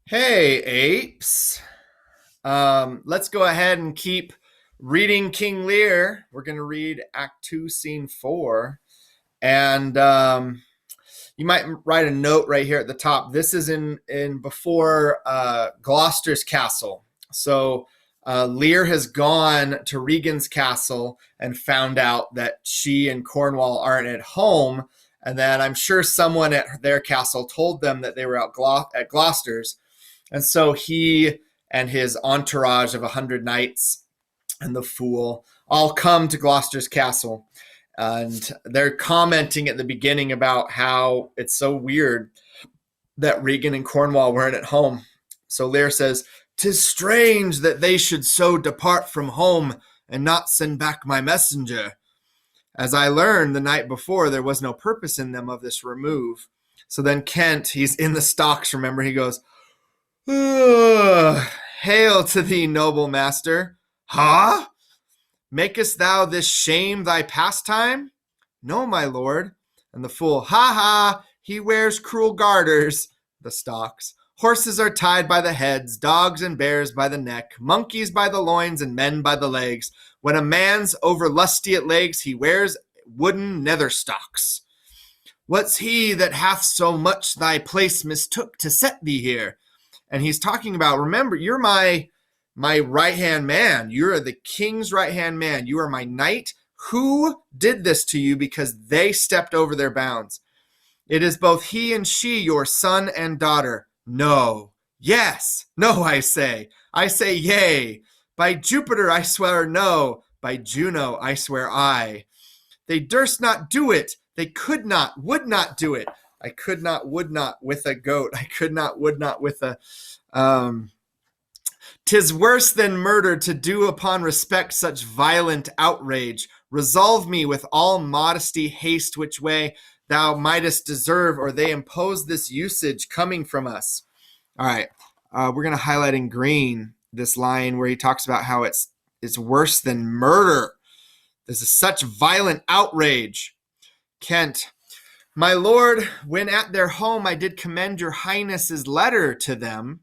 Hey, apes. Let's go ahead and keep reading King Lear. We're going to read Act 2, Scene 4. And you might write a note right here at the top. This is in before Gloucester's castle. So Lear has gone to Regan's castle and found out that she and Cornwall aren't at home. And then I'm sure someone at their castle told them that they were at Gloucester's. And so he and his entourage of 100 knights and the fool all come to Gloucester's castle. And they're commenting at the beginning about how it's so weird that Regan and Cornwall weren't at home. So Lear says, "'Tis strange that they should so depart from home and not send back my messenger. As I learned the night before, there was no purpose in them of this remove." So then Kent, he's in the stocks, remember, he goes, "Hail to thee, noble master." "Ha? Makest thou this shame thy pastime?" "No, my lord." And the fool, "Ha ha, he wears cruel garters." The stocks, "Horses are tied by the heads, dogs and bears by the neck, monkeys by the loins, and men by the legs. When a man's over lusty at legs, he wears wooden nether stocks. What's he that hath so much thy place mistook to set thee here?" And he's talking about, remember, you're my right-hand man. You're the king's right-hand man. You are my knight. Who did this to you because they stepped over their bounds? "It is both he and she, your son and daughter." "No." "Yes." "No, I say. I say yea. By Jupiter, I swear no. By Juno, I swear aye. They durst not do it. They could not, would not do it. I could not, would not with a goat. I could not, would not with a... 'Tis worse than murder to do upon respect such violent outrage. Resolve me with all modesty haste which way thou mightest deserve, or they impose this usage coming from us. All right, we're going to highlight in green this line where he talks about how it's worse than murder. This is such violent outrage. Kent, my lord, when at their home I did commend your highness's letter to them.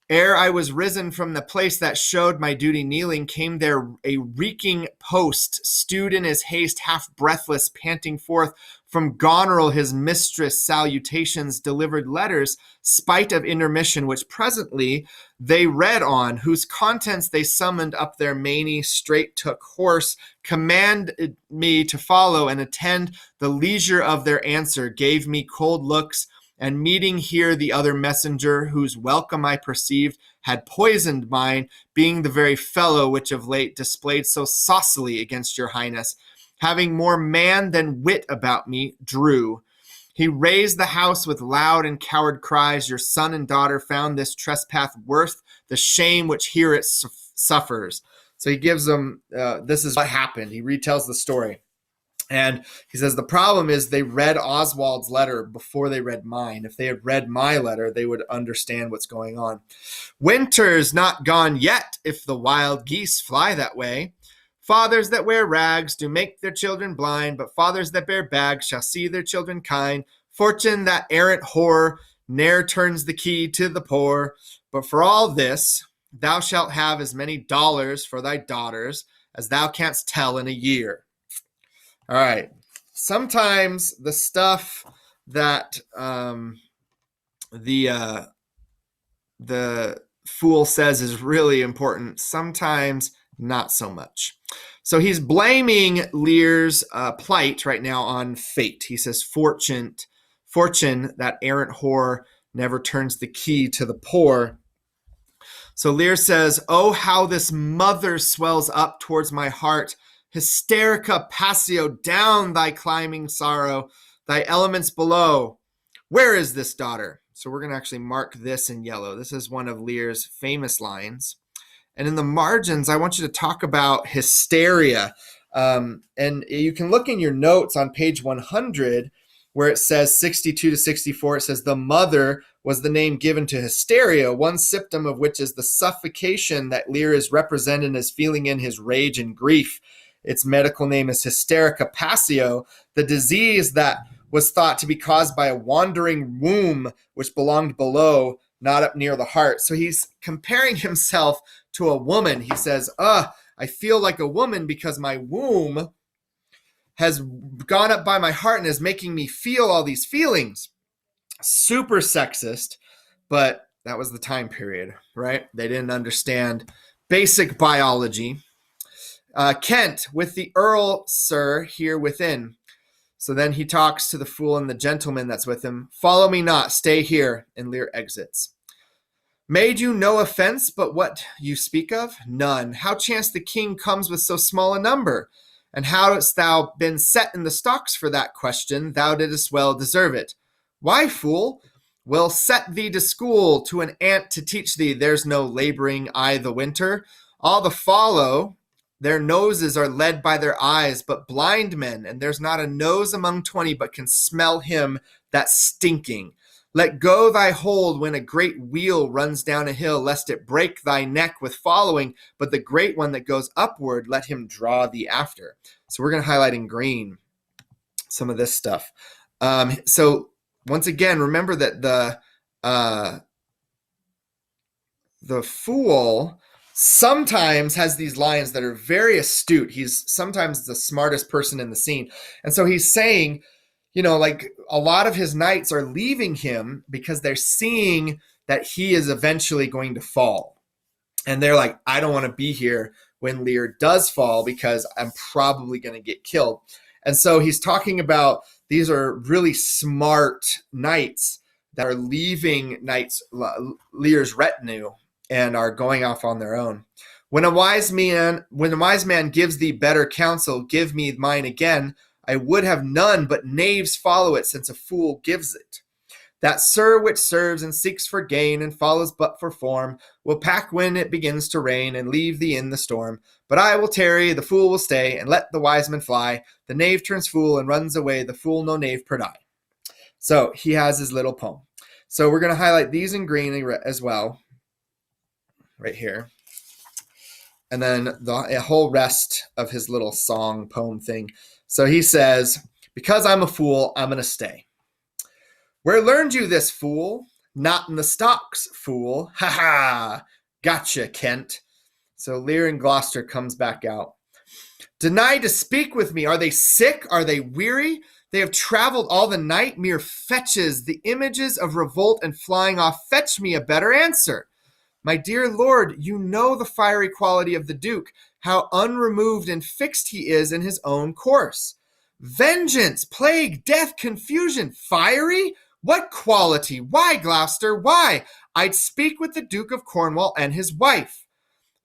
Ere I was risen from the place that showed my duty kneeling, came there a reeking post, stewed in his haste, half breathless, panting forth from Goneril his mistress salutations, delivered letters, spite of intermission, which presently they read on, whose contents they summoned up their many, straight took horse, commanded me to follow and attend the leisure of their answer, gave me cold looks, and meeting here the other messenger, whose welcome I perceived had poisoned mine, being the very fellow which of late displayed so saucily against your highness, having more man than wit about me, drew. He raised the house with loud and coward cries. Your son and daughter found this trespass worth the shame which here it suffers. So he gives them, this is what happened. He retells the story. And he says, the problem is they read Oswald's letter before they read mine. If they had read my letter, they would understand what's going on. Winter's not gone yet, if the wild geese fly that way. Fathers that wear rags do make their children blind, but fathers that bear bags shall see their children kind. Fortune, that errant whore, ne'er turns the key to the poor. But for all this, thou shalt have as many dollars for thy daughters as thou canst tell in a year. All right. Sometimes the stuff that the fool says is really important. Sometimes not so much. So he's blaming Lear's plight right now on fate. He says, fortune, that errant whore, never turns the key to the poor. So Lear says, oh, how this mother swells up towards my heart. Hysterica passio, down thy climbing sorrow, thy elements below. Where is this daughter? So we're going to actually mark this in yellow. This is one of Lear's famous lines. And in the margins, I want you to talk about hysteria. And you can look in your notes on page 100 where it says 62 to 64. It says the mother was the name given to hysteria, one symptom of which is the suffocation that Lear is represented as feeling in his rage and grief. Its medical name is hysterica passio, the disease that was thought to be caused by a wandering womb which belonged below, not up near the heart. So he's comparing himself to a woman. He says, I feel like a woman because my womb has gone up by my heart and is making me feel all these feelings. Super sexist, but that was the time period, right? They didn't understand basic biology. Kent, with the Earl, sir, here within. So then he talks to the fool and the gentleman that's with him. Follow me not, stay here. And Lear exits. Made you no offense, but what you speak of? None. How chance the king comes with so small a number? And how hast thou been set in the stocks for that question? Thou didst well deserve it. Why, fool? Will set thee to school, to an ant to teach thee. There's no laboring I the winter. All the follow, their noses are led by their eyes, but blind men, and there's not a nose among 20 but can smell him that's stinking. Let go thy hold when a great wheel runs down a hill, lest it break thy neck with following, but the great one that goes upward, let him draw thee after. So we're going to highlight in green some of this stuff. So once again, remember that the fool sometimes has these lines that are very astute. He's sometimes the smartest person in the scene. And so he's saying, like a lot of his knights are leaving him because they're seeing that he is eventually going to fall. And they're like, I don't want to be here when Lear does fall because I'm probably going to get killed. And so he's talking about these are really smart knights that are leaving Lear's retinue and are going off on their own. When a wise man gives thee better counsel, give me mine again. I would have none, but knaves follow it, since a fool gives it. That sir which serves and seeks for gain and follows but for form will pack when it begins to rain and leave thee in the storm. But I will tarry, the fool will stay, and let the wise man fly. The knave turns fool and runs away, the fool no knave per die. So he has his little poem. So we're going to highlight these in green as well, right here. And then the whole rest of his little song poem thing. So he says, because I'm a fool, I'm going to stay. Where learned you this, fool? Not in the stocks, fool. Ha ha! Gotcha, Kent. So Lear and Gloucester comes back out. Deny to speak with me. Are they sick? Are they weary? They have traveled all the night. Mere fetches, the images of revolt and flying off. Fetch me a better answer. My dear lord, you know the fiery quality of the Duke, how unremoved and fixed he is in his own course. Vengeance, plague, death, confusion, fiery? What quality? Why, Gloucester, why? I'd speak with the Duke of Cornwall and his wife.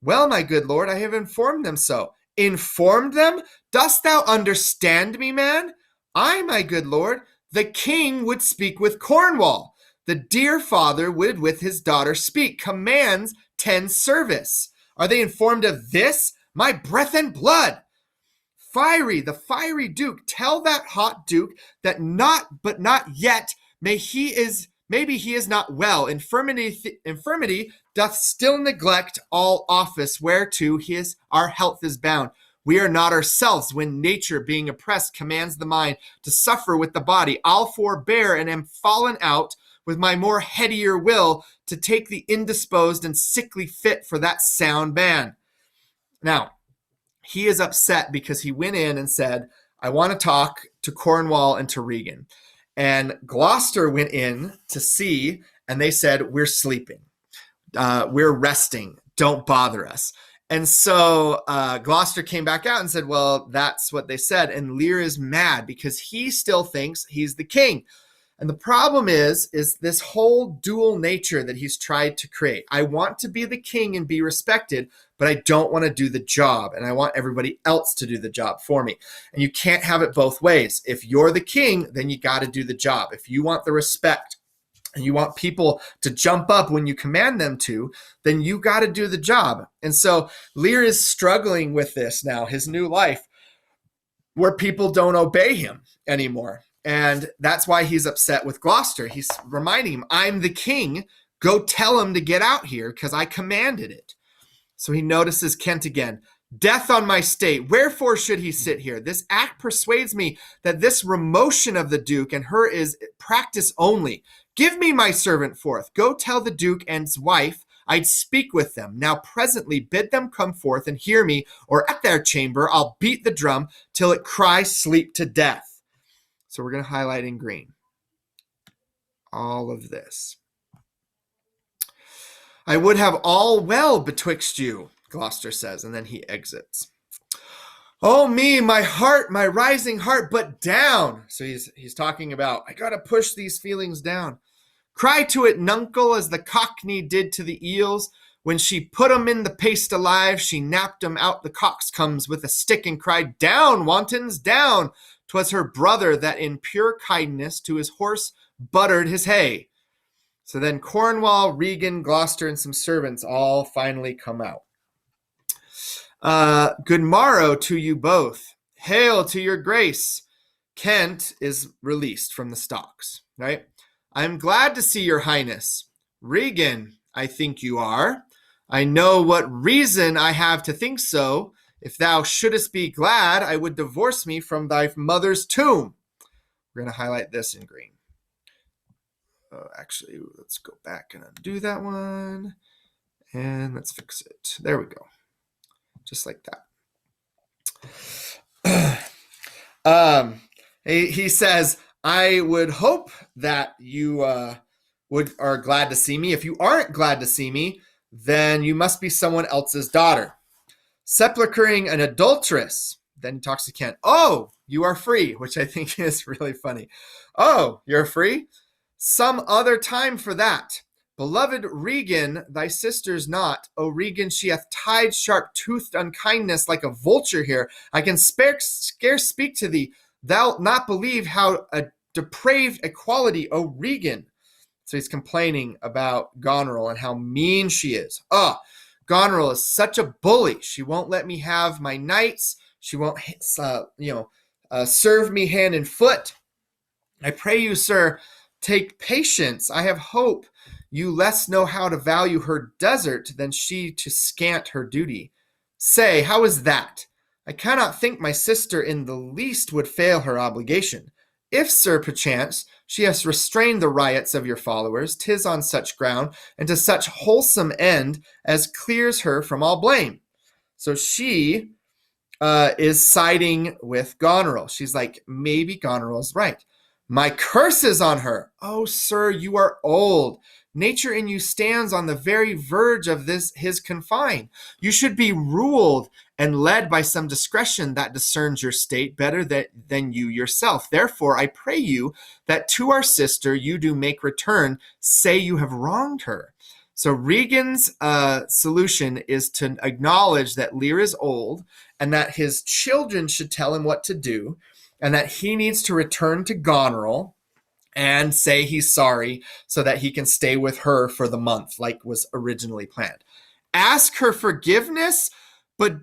Well, my good lord, I have informed them so. Informed them? Dost thou understand me, man? I, my good lord, the king would speak with Cornwall. The dear father would with his daughter speak, commands 10 service. Are they informed of this? My breath and blood! Fiery, the fiery Duke, tell that hot Duke that not yet, maybe he is not well. Infirmity doth still neglect all office whereto our health is bound. We are not ourselves when nature, being oppressed, commands the mind to suffer with the body. I'll forbear and am fallen out with my more headier will to take the indisposed and sickly fit for that sound man. Now, he is upset because he went in and said, I want to talk to Cornwall and to Regan. And Gloucester went in to see, and they said, we're sleeping. We're resting. Don't bother us. And so Gloucester came back out and said, well, that's what they said. And Lear is mad because he still thinks he's the king. And the problem is this whole dual nature that he's tried to create. I want to be the king and be respected, but I don't want to do the job. And I want everybody else to do the job for me. And you can't have it both ways. If you're the king, then you got to do the job. If you want the respect and you want people to jump up when you command them to, then you got to do the job. And so Lear is struggling with this now, his new life, where people don't obey him anymore. And that's why he's upset with Gloucester. He's reminding him, I'm the king. Go tell him to get out here because I commanded it. So he notices Kent again. Death on my state. Wherefore should he sit here? This act persuades me that this remotion of the Duke and her is practice only. Give me my servant forth. Go tell the duke and his wife I'd speak with them. Now presently bid them come forth and hear me, or at their chamber I'll beat the drum till it cry sleep to death. So we're going to highlight in green all of this. I would have all well betwixt you, Gloucester says, and then he exits. Oh me, my heart, my rising heart, but down. So he's talking about, I got to push these feelings down. Cry to it, nuncle, as the cockney did to the eels. When she put 'em in the paste alive, she napped 'em out the coxcombs with a stick and cried, down, wantons, down. 'Twas her brother that in pure kindness to his horse buttered his hay. So then Cornwall, Regan, Gloucester, and some servants all finally come out. Good morrow to you both. Hail to your grace. Kent is released from the stocks, right? I'm glad to see your highness. Regan, I think you are. I know what reason I have to think so. If thou shouldest be glad, I would divorce me from thy mother's tomb. We're going to highlight this in green. Actually, let's go back and undo that one. And let's fix it. There we go. Just like that. He says, I would hope that you are glad to see me. If you aren't glad to see me, then you must be someone else's daughter. Sepulchering an adulteress. Then he talks to Kent. Oh, you are free, which I think is really funny. Oh, you're free? Some other time for that. Beloved Regan, thy sister's not. O Regan, she hath tied sharp-toothed unkindness like a vulture here. I can scarce speak to thee. Thou'lt not believe how a depraved equality, O Regan. So he's complaining about Goneril and how mean she is. Goneril is such a bully. She won't let me have my knights. She won't, serve me hand and foot. I pray you, sir, take patience. I have hope you less know how to value her desert than she to scant her duty. Say, how is that? I cannot think my sister in the least would fail her obligation. If, sir, perchance, she has restrained the riots of your followers, 'tis on such ground, and to such wholesome end as clears her from all blame. So she is siding with Goneril. She's like, maybe Goneril is right. My curse is on her. Oh, sir, you are old. Nature in you stands on the very verge of his confine. You should be ruled and led by some discretion that discerns your state better than you yourself. Therefore, I pray you that to our sister you do make return, say you have wronged her. So Regan's solution is to acknowledge that Lear is old and that his children should tell him what to do, and that he needs to return to Goneril and say he's sorry so that he can stay with her for the month like was originally planned. Ask her forgiveness, but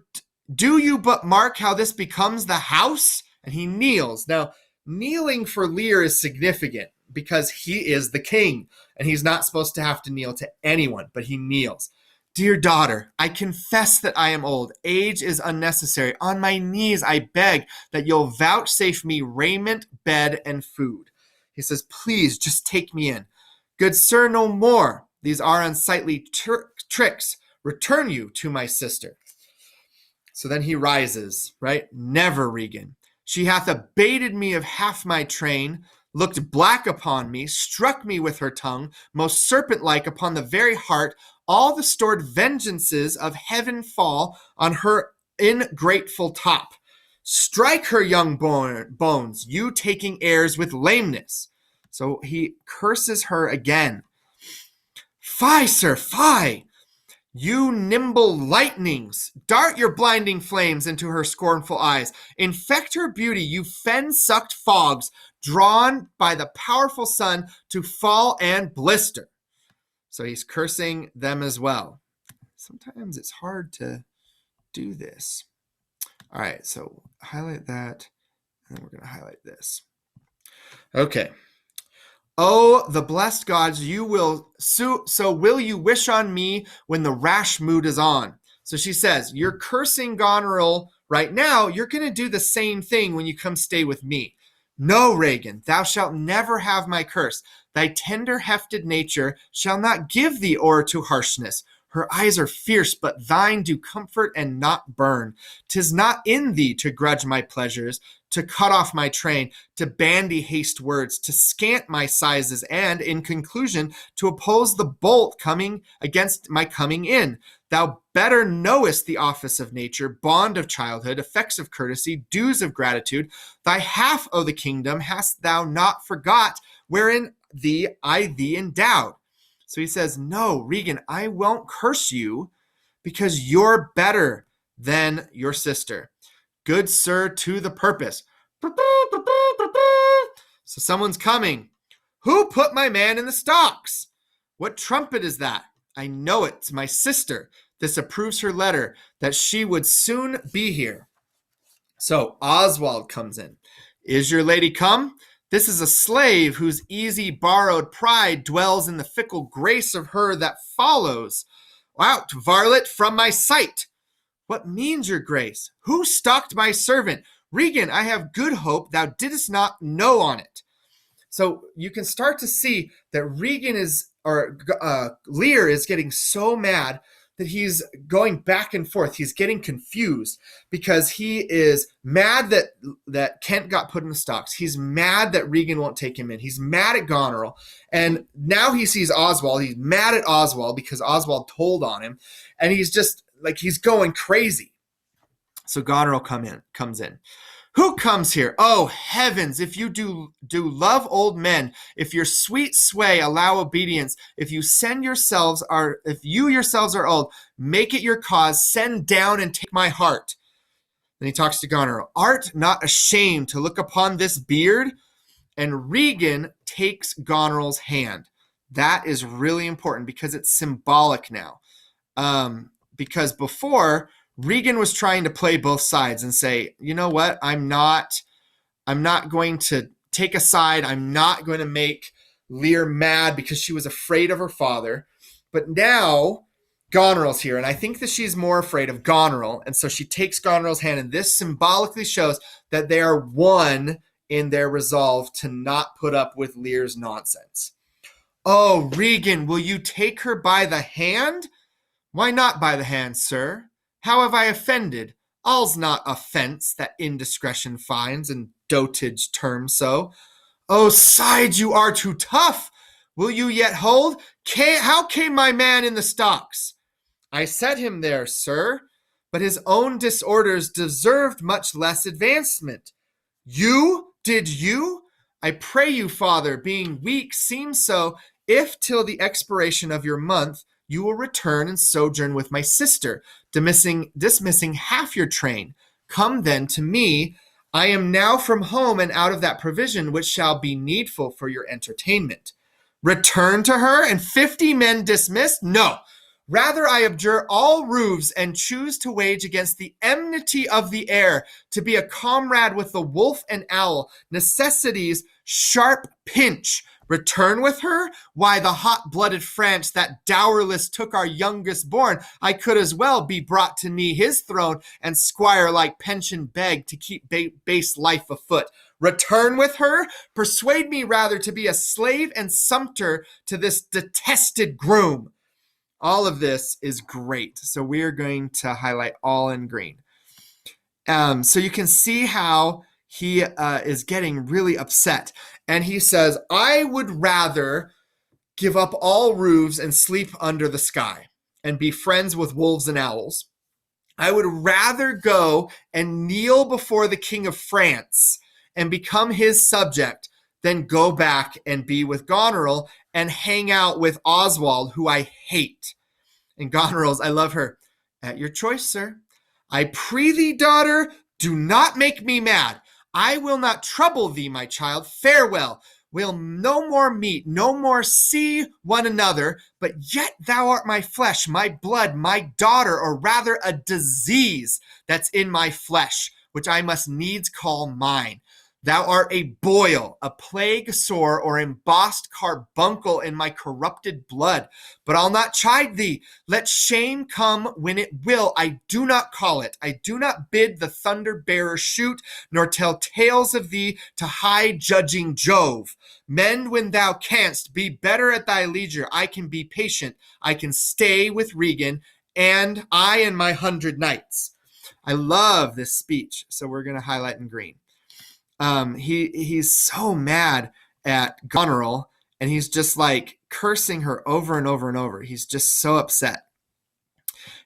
do you but mark how this becomes the house? And he kneels. Now, kneeling for Lear is significant because he is the king and he's not supposed to have to kneel to anyone, but he kneels. Dear daughter, I confess that I am old. Age is unnecessary. On my knees, I beg that you'll vouchsafe me raiment, bed, and food. He says, please just take me in. Good sir, no more. These are unsightly tricks. Return you to my sister. So then he rises, right? Never, Regan. She hath abated me of half my train, looked black upon me, struck me with her tongue, most serpent-like upon the very heart. All the stored vengeances of heaven fall on her ingrateful top. Strike her young bones, you taking airs with lameness. So he curses her again. Fie, sir, fie! You nimble lightnings, dart your blinding flames into her scornful eyes. Infect her beauty, you fen-sucked fogs, drawn by the powerful sun to fall and blister. So he's cursing them as well. Sometimes it's hard to do this. All right, so highlight that, and then we're going to highlight this. Okay. Oh, the blessed gods, you will so will you wish on me when the rash mood is on. So she says, you're cursing Goneril right now. You're going to do the same thing when you come stay with me. No, Regan, thou shalt never have my curse. Thy tender-hefted nature shall not give thee o'er to harshness. Her eyes are fierce, but thine do comfort and not burn. 'Tis not in thee to grudge my pleasures, to cut off my train, to bandy haste words, to scant my sizes, and, in conclusion, to oppose the bolt coming against my coming in. Thou better knowest the office of nature, bond of childhood, effects of courtesy, dues of gratitude. Thy half of the kingdom hast thou not forgot, wherein I thee endowed. So he says, no, Regan, I won't curse you because you're better than your sister. Good sir, to the purpose. So someone's coming. Who put my man in the stocks? What trumpet is that? I know it's my sister. This approves her letter that she would soon be here. So Oswald comes in. Is your lady come? This is a slave whose easy borrowed pride dwells in the fickle grace of her that follows. Out, varlet, from my sight. What means your grace? Who stalked my servant? Regan, I have good hope thou didst not know on it. So you can start to see that Lear is getting so mad that he's going back and forth. He's getting confused because he is mad that Kent got put in the stocks. He's mad that Regan won't take him in. He's mad at Goneril. And now he sees Oswald. He's mad at Oswald because Oswald told on him. And he's just like, he's going crazy. So Goneril comes in. Who comes here? Oh, heavens, if you do love old men, if your sweet sway allow obedience, if you yourselves are old, make it your cause, send down and take my heart. Then he talks to Goneril. Art not ashamed to look upon this beard? And Regan takes Goneril's hand. That is really important because it's symbolic now. Because before, Regan was trying to play both sides and say, you know what, I'm not going to take a side. I'm not going to make Lear mad because she was afraid of her father. But now Goneril's here, and I think that she's more afraid of Goneril. And so she takes Goneril's hand, and this symbolically shows that they are one in their resolve to not put up with Lear's nonsense. Oh, Regan, will you take her by the hand? Why not by the hand, sir? How have I offended? All's not offense that indiscretion finds and dotage terms so. Oh, sides, you are too tough. Will you yet hold? How came my man in the stocks? I set him there, sir, but his own disorders deserved much less advancement. You? Did you? I pray you, father, being weak seems so, if till the expiration of your month you will return and sojourn with my sister, dismissing half your train. Come then to me. I am now from home and out of that provision which shall be needful for your entertainment. Return to her and 50 men dismissed? No. Rather I abjure all roofs and choose to wage against the enmity of the air, to be a comrade with the wolf and owl, necessity's sharp pinch. Return with her? Why, the hot-blooded France that dowerless took our youngest born, I could as well be brought to knee his throne and squire like pension beg to keep base life afoot. Return with her? Persuade me rather to be a slave and sumpter to this detested groom. All of this is great. So we are going to highlight all in green. So you can see how he is getting really upset. And he says, I would rather give up all roofs and sleep under the sky and be friends with wolves and owls. I would rather go and kneel before the King of France and become his subject than go back and be with Goneril and hang out with Oswald, who I hate. And Goneril's, I love her. At your choice, sir. I pray thee, daughter, do not make me mad. I will not trouble thee, my child. Farewell. We'll no more meet, no more see one another, but yet thou art my flesh, my blood, my daughter, or rather a disease that's in my flesh, which I must needs call mine. Thou art a boil, a plague sore, or embossed carbuncle in my corrupted blood. But I'll not chide thee. Let shame come when it will. I do not call it. I do not bid the thunder bearer shoot, nor tell tales of thee to high judging Jove. Mend when thou canst. Be better at thy leisure. I can be patient. I can stay with Regan, and I and my 100 knights. I love this speech, so we're going to highlight in green. He's so mad at Goneril, and he's just like cursing her over and over and over. He's just so upset.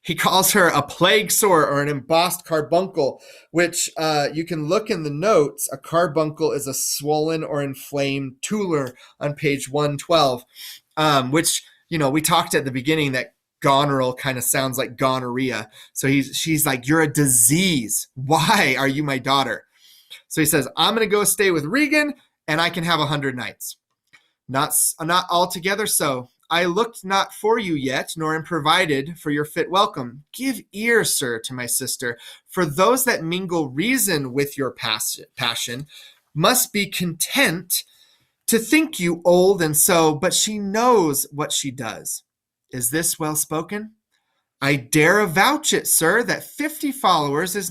He calls her a plague sore or an embossed carbuncle, which you can look in the notes. A carbuncle is a swollen or inflamed tular on page 112, which, we talked at the beginning that Goneril kind of sounds like gonorrhea. So she's like, you're a disease. Why are you my daughter? So he says, I'm going to go stay with Regan, and I can have 100 knights. Not altogether so. I looked not for you yet, nor am provided for your fit welcome. Give ear, sir, to my sister, for those that mingle reason with your passion must be content to think you old and so, but she knows what she does. Is this well spoken? I dare avouch it, sir, that 50 followers is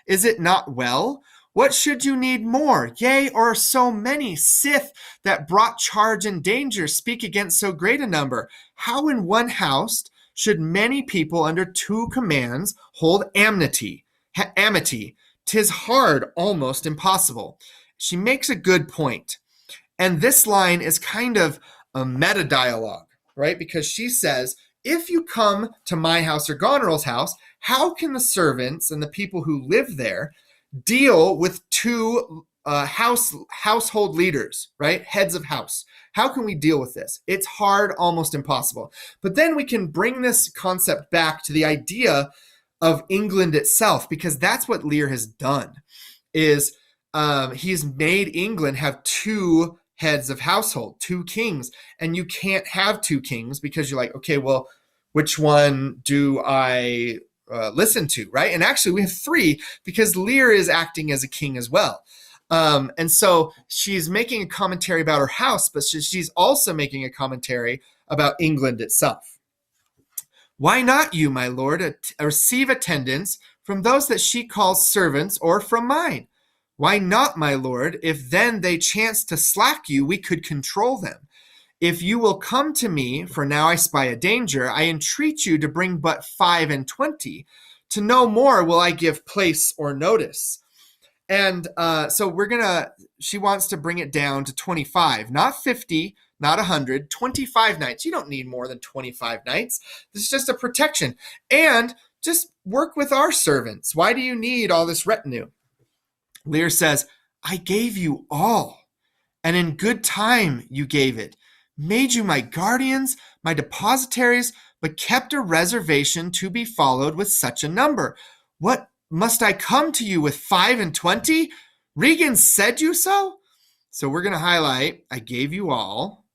it not well? What should you need more? Yea, or so many Sith that brought charge and danger speak against so great a number? How in one house should many people under two commands hold amity? 'Tis hard, almost impossible. She makes a good point. And this line is kind of a meta dialogue, right? Because she says, if you come to my house or Goneril's house, how can the servants and the people who live there deal with two household leaders, right? Heads of house. How can we deal with this? It's hard, almost impossible. But then we can bring this concept back to the idea of England itself, because that's what Lear has done, is he's made England have two heads of household, two kings. And you can't have two kings because you're like, okay, well, which one do I listen to, right? And actually we have three because Lear is acting as a king as well. And so she's making a commentary about her house, but she's also making a commentary about England itself. Why not you, my lord, receive attendance from those that she calls servants or from mine? Why not, my lord? If then they chance to slack you, we could control them. If you will come to me, for now I spy a danger, I entreat you to bring but 25. To no more will I give place or notice. And so she wants to bring it down to 25, not 50, not 100, 25 knights. You don't need more than 25 knights. This is just a protection. And just work with our servants. Why do you need all this retinue? Lear says, I gave you all, and in good time you gave it. Made you my guardians, my depositaries, but kept a reservation to be followed with such a number. What, must I come to you with 25? Regan said you so? So we're going to highlight, I gave you all,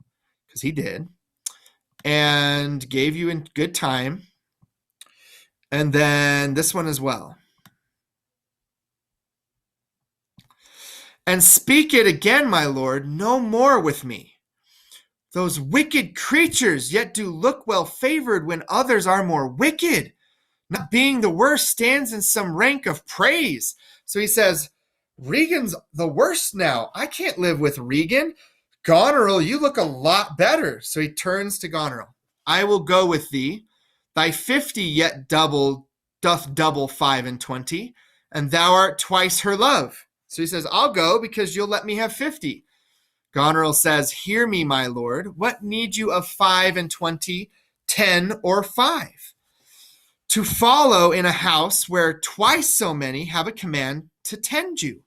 because he did, and gave you in good time. And then this one as well. And speak it again, my lord, no more with me. Those wicked creatures yet do look well favored when others are more wicked. Not being the worst stands in some rank of praise. So he says, Regan's the worst now. I can't live with Regan. Goneril, you look a lot better. So he turns to Goneril. I will go with thee. Thy 50 yet doth double 25, and thou art twice her love. So he says, I'll go because you'll let me have 50. Goneril says, hear me, my lord. What need you of 25, 10, or 5? To follow in a house where twice so many have a command to tend you.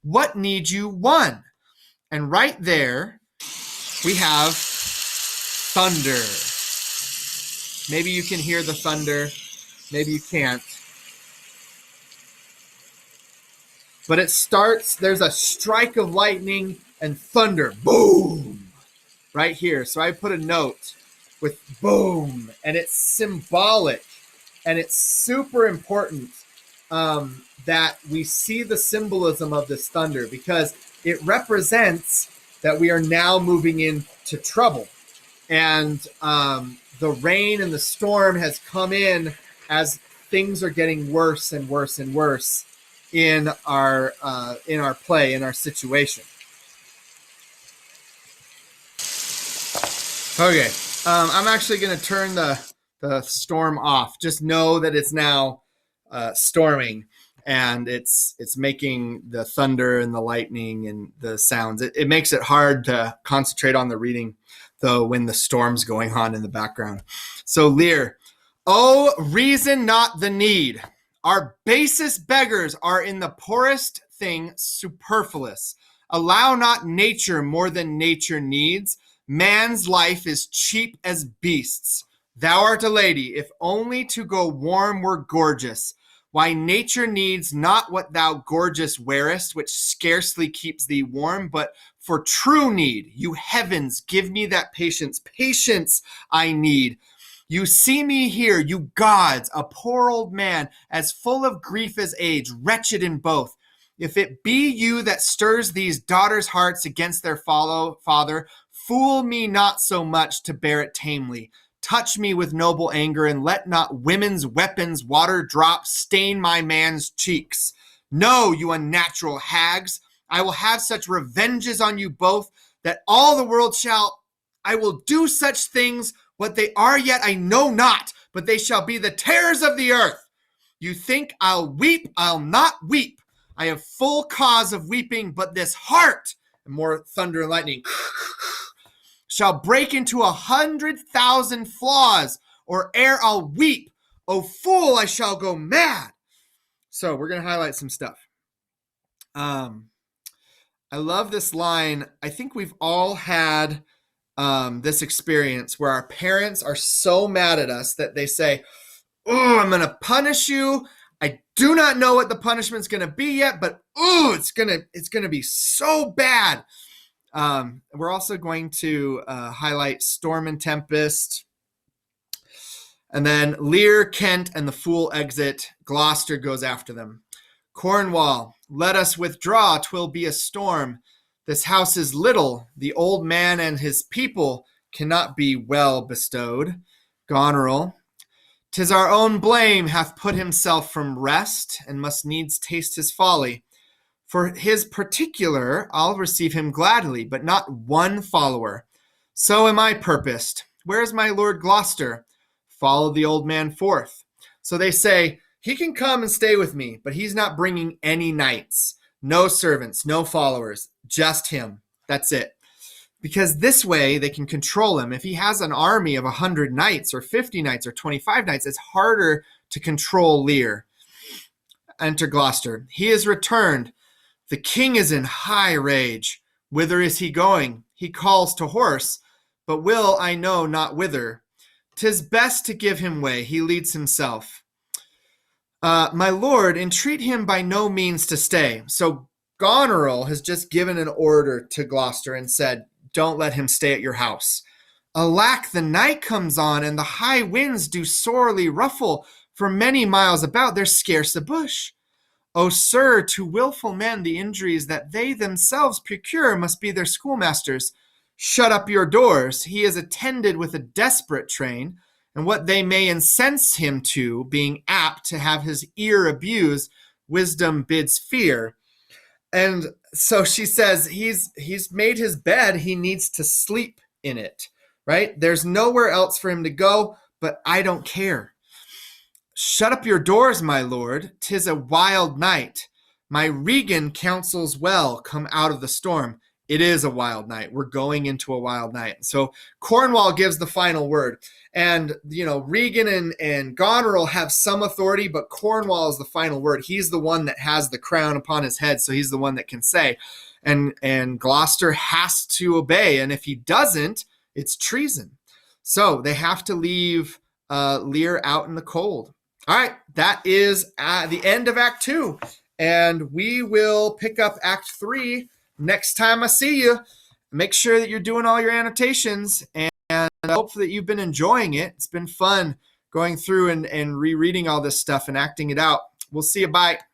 What need you 1? And right there, we have thunder. Maybe you can hear the thunder. Maybe you can't. But it starts, there's a strike of lightning and thunder. Boom! Right here. So I put a note with boom. And it's symbolic. And it's super important that we see the symbolism of this thunder, because it represents that we are now moving into trouble. And the rain and the storm has come in as things are getting worse and worse and worse in our play, in our situation. Okay, I'm actually going to turn the storm off. Just know that it's now storming, and it's making the thunder and the lightning and the sounds. It makes it hard to concentrate on the reading, though, when the storm's going on in the background. So Lear, oh, reason not the need. Our basest beggars are in the poorest thing superfluous. Allow not nature more than nature needs. Man's life is cheap as beasts. Thou art a lady, if only to go warm were gorgeous. Why nature needs not what thou gorgeous wearest, which scarcely keeps thee warm, but for true need, you heavens, give me that patience. Patience I need. You see me here, you gods, a poor old man, as full of grief as age, wretched in both. If it be you that stirs these daughters' hearts against their father, fool me not so much to bear it tamely. Touch me with noble anger, and let not women's weapons water drops stain my man's cheeks. No, you unnatural hags, I will have such revenges on you both, that all the world shall, I will do such things, what they are yet I know not, but they shall be the terrors of the earth. You think I'll weep, I'll not weep. I have full cause of weeping, but this heart, and more thunder and lightning, shall break into 100,000 flaws, or ere I'll weep, O fool, I shall go mad. So we're going to highlight some stuff. I love this line. I think we've all had this experience where our parents are so mad at us that they say, oh, I'm going to punish you. I do not know what the punishment's going to be yet, but it's going to be so bad. We're also going to highlight Storm and Tempest. And then Lear, Kent, and the fool exit. Gloucester goes after them. Cornwall, let us withdraw, 'twill be a storm. This house is little, the old man and his people cannot be well bestowed. Goneril, 'tis our own blame hath put himself from rest, and must needs taste his folly. For his particular, I'll receive him gladly, but not one follower. So am I purposed. Where is my Lord Gloucester? Follow the old man forth. So they say, he can come and stay with me, but he's not bringing any knights. No servants, no followers, just him. That's it. Because this way they can control him. If he has an army of 100 knights or 50 knights or 25 knights, it's harder to control Lear. Enter Gloucester. He is returned. The king is in high rage. Whither is he going? He calls to horse, but will I know not whither. 'Tis best to give him way. He leads himself. My lord, entreat him by no means to stay. So Goneril has just given an order to Gloucester and said, don't let him stay at your house. Alack, the night comes on, and the high winds do sorely ruffle. For many miles about, there's scarce a bush. O sir, to wilful men the injuries that they themselves procure must be their schoolmasters. Shut up your doors. He is attended with a desperate train, and what they may incense him to, being apt to have his ear abused, wisdom bids fear. And so she says he's made his bed, he needs to sleep in it, right? There's nowhere else for him to go, but I don't care. Shut up your doors, my lord. 'Tis a wild night. My Regan counsels well, come out of the storm. It is a wild night. We're going into a wild night. So Cornwall gives the final word. And, Regan and Goneril have some authority, but Cornwall is the final word. He's the one that has the crown upon his head, so he's the one that can say. And Gloucester has to obey, and if he doesn't, it's treason. So they have to leave Lear out in the cold. All right, that is the end of Act 2, and we will pick up Act 3 next time I see you. Make sure that you're doing all your annotations, and I hope that you've been enjoying it. It's been fun going through and rereading all this stuff and acting it out. We'll see you. Bye.